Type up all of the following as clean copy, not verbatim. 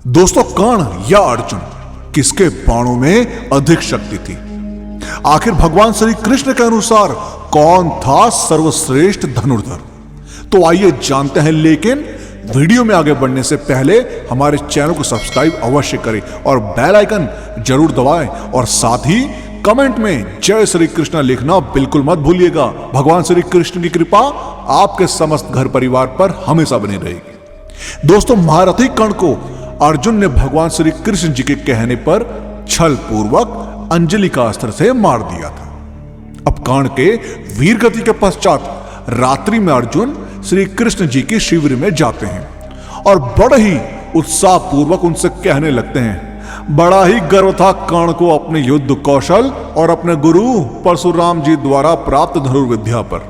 दोस्तों, कर्ण या अर्जुन किसके बाणों में अधिक शक्ति थी? आखिर भगवान श्री कृष्ण के अनुसार कौन था सर्वश्रेष्ठ धनुर्धर? तो आइए जानते हैं, लेकिन वीडियो में आगे बढ़ने से पहले हमारे चैनल को सब्सक्राइब अवश्य करें और बेल आइकन जरूर दबाएं और साथ ही कमेंट में जय श्री कृष्ण लिखना बिल्कुल मत भूलिएगा। भगवान श्री कृष्ण की कृपा आपके समस्त घर परिवार पर हमेशा बनी रहेगी। दोस्तों, महारथी कर्ण को अर्जुन ने भगवान श्री कृष्ण जी के कहने पर छल पूर्वक अंजलि का अस्त्र से मार दिया था। अब कर्ण के वीर गति के पश्चात रात्रि में अर्जुन श्री कृष्ण जी के शिविर में जाते हैं और बड़े ही उत्साह पूर्वक उनसे कहने लगते हैं। बड़ा ही गर्व था कर्ण को अपने युद्ध कौशल और अपने गुरु परशुराम जी द्वारा प्राप्त धनुर्विद्या पर।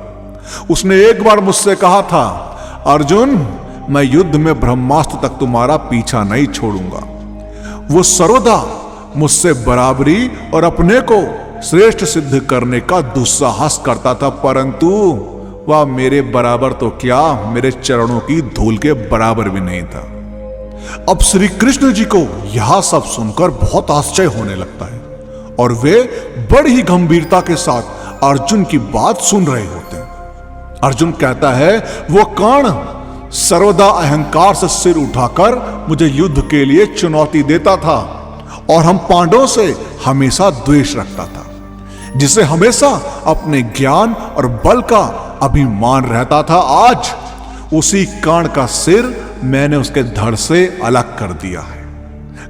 उसने एक बार मुझसे कहा था, अर्जुन, मैं युद्ध में ब्रह्मास्त्र तक तुम्हारा पीछा नहीं छोड़ूंगा। वो सर्वदा मुझसे बराबरी और अपने को श्रेष्ठ सिद्ध करने का दुस्साहस करता था, परंतु वह मेरे बराबर तो क्या, मेरे चरणों की धूल के बराबर भी नहीं था। अब श्री कृष्ण जी को यह सब सुनकर बहुत आश्चर्य होने लगता है और वे बड़ी ही गंभीरता के साथ अर्जुन की बात सुन रहे होते हैं। अर्जुन कहता है, वो कर्ण सर्वदा अहंकार से सिर उठाकर मुझे युद्ध के लिए चुनौती देता था और हम पांडवों से हमेशा द्वेष रखता था, जिसे हमेशा अपने ज्ञान और बल का अभिमान रहता था। आज उसी कर्ण का सिर मैंने उसके धड़ से अलग कर दिया है।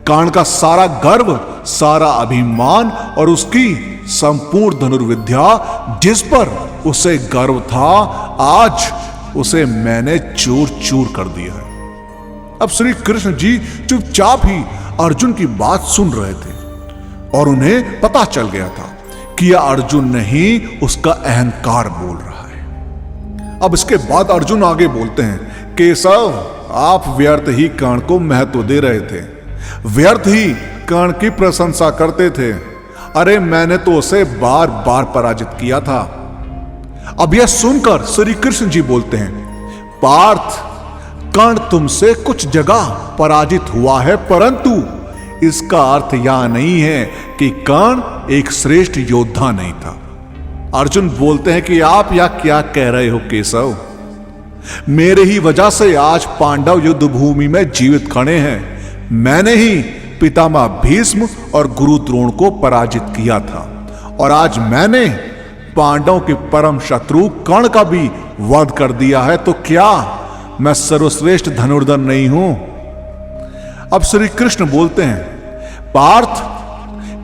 कर्ण का सारा गर्व, सारा अभिमान और उसकी संपूर्ण धनुर्विद्या जिस पर उसे गर्व था, आज उसे मैंने चूर चूर कर दिया है। अब श्री कृष्ण जी चुपचाप ही अर्जुन की बात सुन रहे थे और उन्हें पता चल गया था कि यह अर्जुन नहीं, उसका अहंकार बोल रहा है। अब इसके बाद अर्जुन आगे बोलते हैं, केशव, आप व्यर्थ ही कर्ण को महत्व दे रहे थे, व्यर्थ ही कर्ण की प्रशंसा करते थे। अरे, मैंने तो उसे बार बार पराजित किया था। अब यह सुनकर श्री कृष्ण जी बोलते हैं, पार्थ, कर्ण तुमसे कुछ जगह पराजित हुआ है, परंतु इसका अर्थ यह नहीं है कि कर्ण एक श्रेष्ठ योद्धा नहीं था। अर्जुन बोलते हैं कि आप यह क्या कह रहे हो केशव? मेरे ही वजह से आज पांडव युद्ध भूमि में जीवित खड़े हैं। मैंने ही पितामह भीष्म और गुरु द्रोण को पराजित किया था और आज मैंने पांडवों के परम शत्रु कर्ण का भी वध कर दिया है, तो क्या मैं सर्वश्रेष्ठ धनुर्धर नहीं हूं? अब श्री कृष्ण बोलते हैं, पार्थ,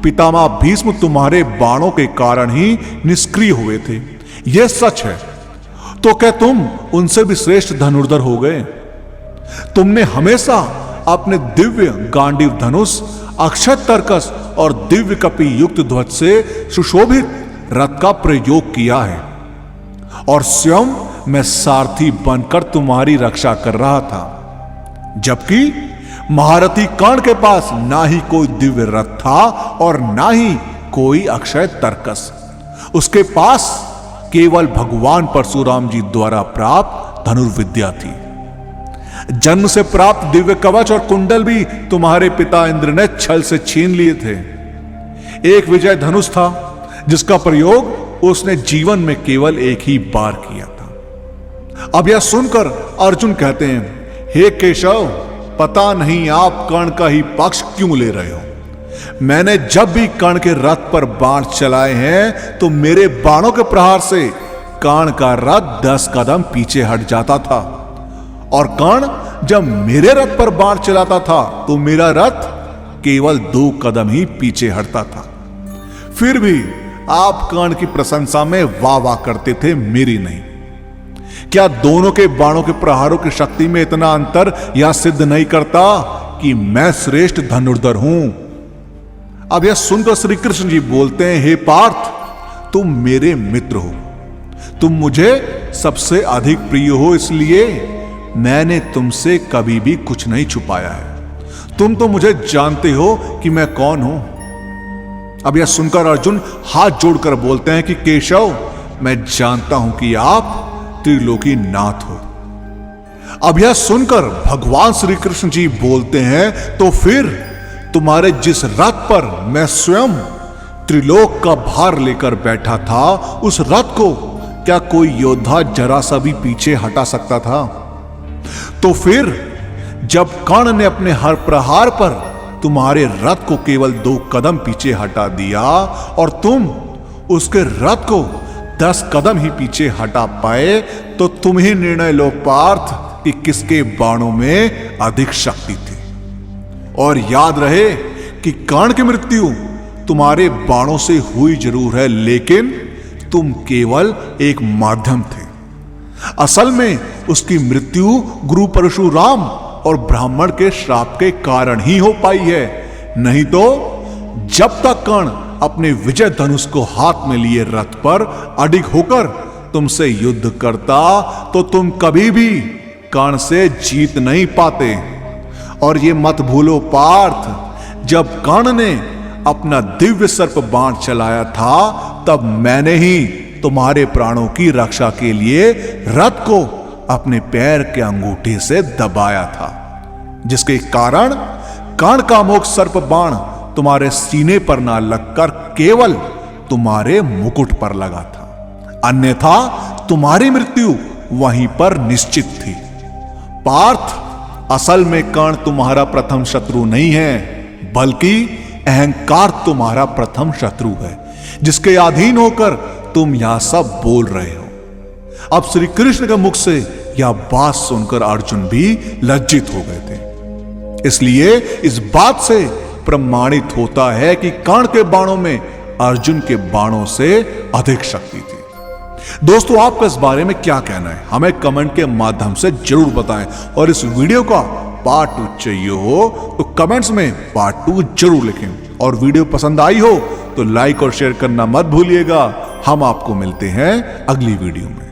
पितामह भीष्म तुम्हारे बाणों के कारण ही निष्क्रिय हुए थे, यह सच है। तो क्या तुम उनसे भी श्रेष्ठ धनुर्धर हो गए? तुमने हमेशा अपने दिव्य गांडीव धनुष, अक्षय तर्कस और दिव्य कपि युक्त ध्वज से सुशोभित रथ का प्रयोग किया है और स्वयं मैं सारथी बनकर तुम्हारी रक्षा कर रहा था, जबकि महारथी कर्ण के पास ना ही कोई दिव्य रथ था और ना ही कोई अक्षय तर्कस। उसके पास केवल भगवान परशुराम जी द्वारा प्राप्त धनुर्विद्या थी। जन्म से प्राप्त दिव्य कवच और कुंडल भी तुम्हारे पिता इंद्र ने छल से छीन लिए थे। एक विजय धनुष था जिसका प्रयोग उसने जीवन में केवल एक ही बार किया था। अब यह सुनकर अर्जुन कहते हैं, हे केशव, पता नहीं आप कर्ण का ही पक्ष क्यों ले रहे हो? मैंने जब भी कर्ण के रथ पर बाण चलाए हैं तो मेरे बाणों के प्रहार से कर्ण का रथ 10 कदम पीछे हट जाता था और कर्ण जब मेरे रथ पर बाण चलाता था तो मेरा रथ केवल 2 कदम ही पीछे हटता था। फिर भी आप कर्ण की प्रशंसा में वाह वाह करते थे, मेरी नहीं। क्या दोनों के बाणों के प्रहारों की शक्ति में इतना अंतर यह सिद्ध नहीं करता कि मैं श्रेष्ठ धनुर्धर हूं? अब यह सुनकर श्री कृष्ण जी बोलते हैं, हे पार्थ, तुम मेरे मित्र हो, तुम मुझे सबसे अधिक प्रिय हो, इसलिए मैंने तुमसे कभी भी कुछ नहीं छुपाया है। तुम तो मुझे जानते हो कि मैं कौन हूं। अब यह सुनकर अर्जुन हाथ जोड़कर बोलते हैं कि केशव, मैं जानता हूं कि आप त्रिलोकी नाथ हो। अब यह सुनकर भगवान श्री कृष्ण जी बोलते हैं, तो फिर तुम्हारे जिस रथ पर मैं स्वयं त्रिलोक का भार लेकर बैठा था, उस रथ को क्या कोई योद्धा जरा सा भी पीछे हटा सकता था? तो फिर जब कर्ण ने अपने हर प्रहार पर तुम्हारे रथ को केवल 2 कदम पीछे हटा दिया और तुम उसके रथ को 10 कदम ही पीछे हटा पाए, तो तुम ही निर्णय लो पार्थ कि किसके बाणों में अधिक शक्ति थी। और याद रहे कि कर्ण की मृत्यु तुम्हारे बाणों से हुई जरूर है, लेकिन तुम केवल एक माध्यम थे। असल में उसकी मृत्यु गुरु परशुराम और ब्राह्मण के श्राप के कारण ही हो पाई है। नहीं तो जब तक कर्ण अपने विजय धनुष को हाथ में लिए रथ पर अडिग होकर तुमसे युद्ध करता, तो तुम कभी भी कर्ण से जीत नहीं पाते। और ये मत भूलो पार्थ, जब कर्ण ने अपना दिव्य सर्प बाण चलाया था, तब मैंने ही तुम्हारे प्राणों की रक्षा के लिए रथ को अपने पैर के अंगूठे से दबाया था, जिसके कारण कर्ण का मोक्ष सर्प बाण तुम्हारे सीने पर ना लगकर केवल तुम्हारे मुकुट पर लगा था। अन्यथा तुम्हारी मृत्यु वहीं पर निश्चित थी। पार्थ, असल में कर्ण तुम्हारा प्रथम शत्रु नहीं है, बल्कि अहंकार तुम्हारा प्रथम शत्रु है, जिसके अधीन होकर तुम यह सब बोल रहे हो। अब श्री कृष्ण के मुख से यह बात सुनकर अर्जुन भी लज्जित हो गए थे। इसलिए इस बात से प्रमाणित होता है कि कर्ण के बाणों में अर्जुन के बाणों से अधिक शक्ति थी। दोस्तों, आपका इस बारे में क्या कहना है, हमें कमेंट के माध्यम से जरूर बताएं। और इस वीडियो का पार्ट 2 चाहिए हो तो कमेंट्स में पार्ट 2 जरूर लिखें। और वीडियो पसंद आई हो तो लाइक और शेयर करना मत भूलिएगा। हम आपको मिलते हैं अगली वीडियो में।